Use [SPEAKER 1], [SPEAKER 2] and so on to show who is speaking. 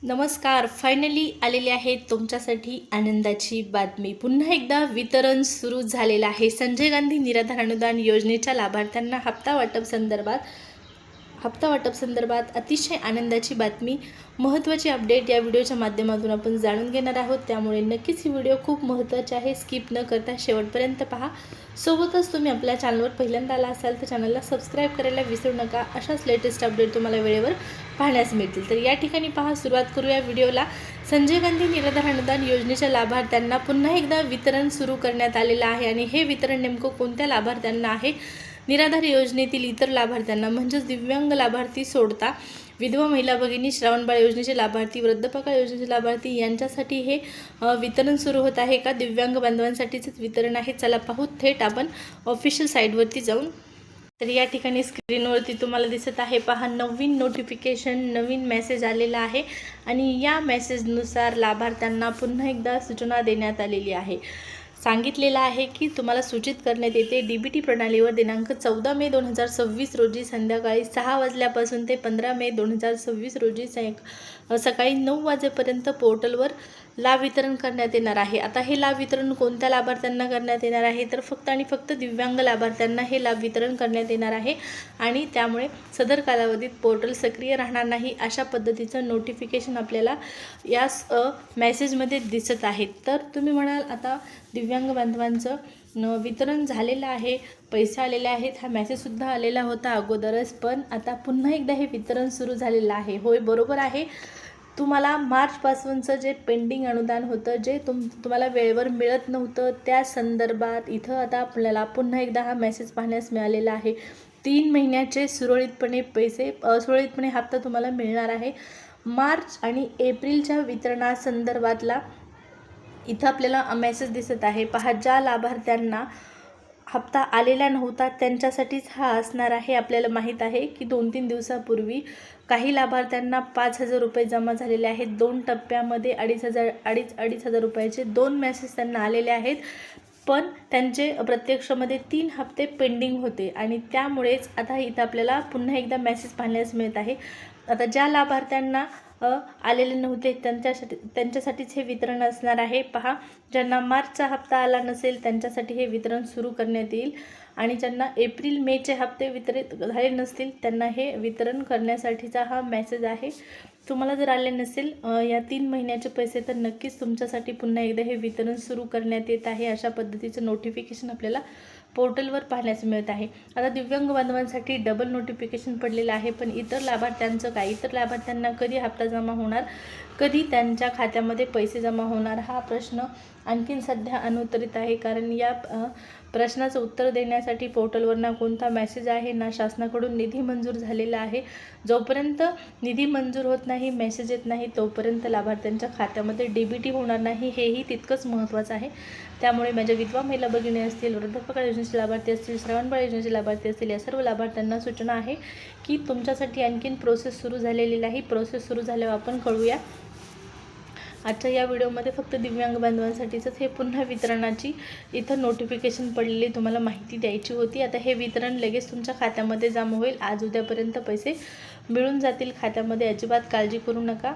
[SPEAKER 1] नमस्कार. फायनली आलेली आहे तुमच्यासाठी आनंदाची बातमी. पुन्हा एकदा वितरण सुरू झालेलं आहे. संजय गांधी निराधार अनुदान योजनेच्या लाभार्थ्यांना हप्ता वाटप संदर्भात अतिशय आनंदाची बातमी, महत्त्वाची अपडेट या व्हिडिओच्या माध्यमातून आपण जाणून घेणार आहोत. त्यामुळे नक्कीच ही व्हिडिओ खूप महत्त्वाची आहे. स्किप न करता शेवटपर्यंत पहा. सोबतच तुम्ही आपल्या चॅनलवर पहिल्यांदा आला असाल तर चॅनलला सबस्क्राईब करायला विसरू नका. अशाच लेटेस्ट अपडेट तुम्हाला वेळेवर पाहण्यास मिळतील. तर या ठिकाणी पहा, सुरुवात करूया व्हिडिओला. संजय गांधी निराधार अनुदान योजनेच्या लाभार्थ्यांना पुन्हा एकदा वितरण सुरू करण्यात आलेलं आहे. आणि हे वितरण नेमकं कोणत्या लाभार्थ्यांना आहे? निराधार योजनेतील इतर लाभार्थ्यांना म्हणजेच दिव्यांग लाभार्थी सोडता विधवा महिला भगिनी, श्रावणबाळ योजनेचे लाभार्थी, वृद्धपकाळ योजनेचे लाभार्थी यांच्यासाठी हे वितरण सुरू होत आहे का? दिव्यांग बांधवांसाठीच वितरण आहे. चला पाहू थेट आपण ऑफिशियल साईटवरती जाऊन. तर या ठिकाणी स्क्रीनवरती तुम्हाला दिसत आहे पहा, नवीन नोटिफिकेशन, नवीन मेसेज आलेला आहे. आणि या मेसेजनुसार लाभार्थ्यांना पुन्हा एकदा सूचना देण्यात आलेली आहे. सांगितलेलं आहे की तुम्हाला सूचित करण्यात येते, DBT प्रणालीवर दिनांक 14 मे 2026 रोजी संध्याकाळी 6 वाजल्यापासून ते 15 मे 2026 रोजी सकाळी 9 वाजेपर्यंत पोर्टलवर लाभ वितरण करण्यात येणार आहे. आता हे लाभ वितरण कोणत्या लाभार्थ्यांना करण्यात येणार आहे? तर फक्त आणि फक्त दिव्यांग लाभार्थ्यांना हे लाभ वितरण करण्यात येणार आहे. आणि त्यामुळे सदर कालावधीत पोर्टल सक्रिय राहणार नाही, अशा पद्धतीचं नोटिफिकेशन आपल्याला या मेसेजमध्ये दिसत आहे. तर तुम्ही म्हणाल आता दिव्यांग बांधवांचं वितरण झालेलं आहे, पैसे आलेले आहेत, हा मेसेजसुद्धा आलेला होता अगोदरच, पण आता पुन्हा एकदा हे वितरण सुरू झालेलं आहे. होय, बरोबर आहे. तुम्हाला मार्चपासूनचं जे पेंडिंग अनुदान होतं, जे तुम्हाला वेळेवर मिळत नव्हतं, त्या संदर्भात इथं आता आपल्याला पुन्हा एकदा हा मेसेज पाहण्यास मिळालेला आहे. 3 महिन्याचे सुरळीतपणे हप्ता तुम्हाला मिळणार आहे. मार्च आणि एप्रिलच्या वितरणासंदर्भातला इथं आपल्याला मेसेज दिसत आहे पहा. ज्या लाभार्थ्यांना हप्ता आलेला नव्हता त्यांच्यासाठीच हा असणार आहे. आपल्याला माहीत आहे की 2-3 दिवसापूर्वी काही लाभार्थ्यांना 5,000 रुपये जमा झालेले आहेत. 2 टप्प्यामध्ये 2,500 रुपयाचे 2 मेसेज त्यांना आलेले आहेत. पण त्यांचे प्रत्यक्षमध्ये 3 हप्ते पेंडिंग होते आणि त्यामुळेच आता इथं आपल्याला पुन्हा एकदा मेसेज पाहण्यास मिळत आहे. आता ज्या लाभार्थ्यांना आलेले नव्हते त्यांच्यासाठीच हे वितरण असणार आहे पहा. ज्यांना मार्चचा हप्ता आला नसेल त्यांच्यासाठी हे वितरण सुरू करण्यात येईल. आणि ज्यांना एप्रिल मेचे हप्ते वितरित झाले नसतील त्यांना हे वितरण करण्यासाठीचा हा मेसेज आहे. तुम्हाला जर आले नसेल या 3 महिन्याचे पैसे तर नक्कीच तुमच्यासाठी पुन्हा एकदा हे वितरण सुरू करण्यात येत आहे. अशा पद्धतीचं नोटिफिकेशन आपल्याला पोर्टलवर पाहण्यास मिळत आहे. आता दिव्यांग बांधवांसाठी डबल नोटिफिकेशन पडलेलं आहे. पण इतर लाभार्थ्यांचं काय? इतर लाभार्थ्यांना कधी हप्ता जमा होणार, कधी त्यांच्या खात्यामध्ये पैसे जमा होणार, हा प्रश्न आणखीन सध्या अनुत्तरित आहे. कारण या प्रश्नाचं उत्तर देण्यासाठी पोर्टलवर ना कोणता मेसेज आहे, ना शासनाकडून निधी मंजूर झालेला आहे. जोपर्यंत निधी मंजूर होत नाही, मेसेज येत नाही, तोपर्यंत लाभार्थ्यांच्या खात्यामध्ये DBT होणार नाही, हेही तितकंच महत्त्वाचं आहे. त्यामुळे माझ्या विधवा महिला भगिनी असतील, वृद्धपकाळ योजनेचे लाभार्थी असतील, श्रावणबाळ योजनेचे लाभार्थी असतील, या सर्व लाभार्थ्यांना सूचना आहे की तुमच्यासाठी आणखीन प्रोसेस सुरू झालेली नाही. प्रोसेस सुरू झाल्यावर आपण कळूया. आजच्या या व्हिडिओमध्ये फक्त दिव्यांग बांधवांसाठीच हे पुन्हा वितरणाची इथं नोटिफिकेशन पडलेली तुम्हाला माहिती द्यायची होती. आता हे वितरण लगेच तुमच्या खात्यामध्ये जमा होईल. आज उद्यापर्यंत पैसे मिळून जातील खात्यामध्ये, अजिबात काळजी करू नका.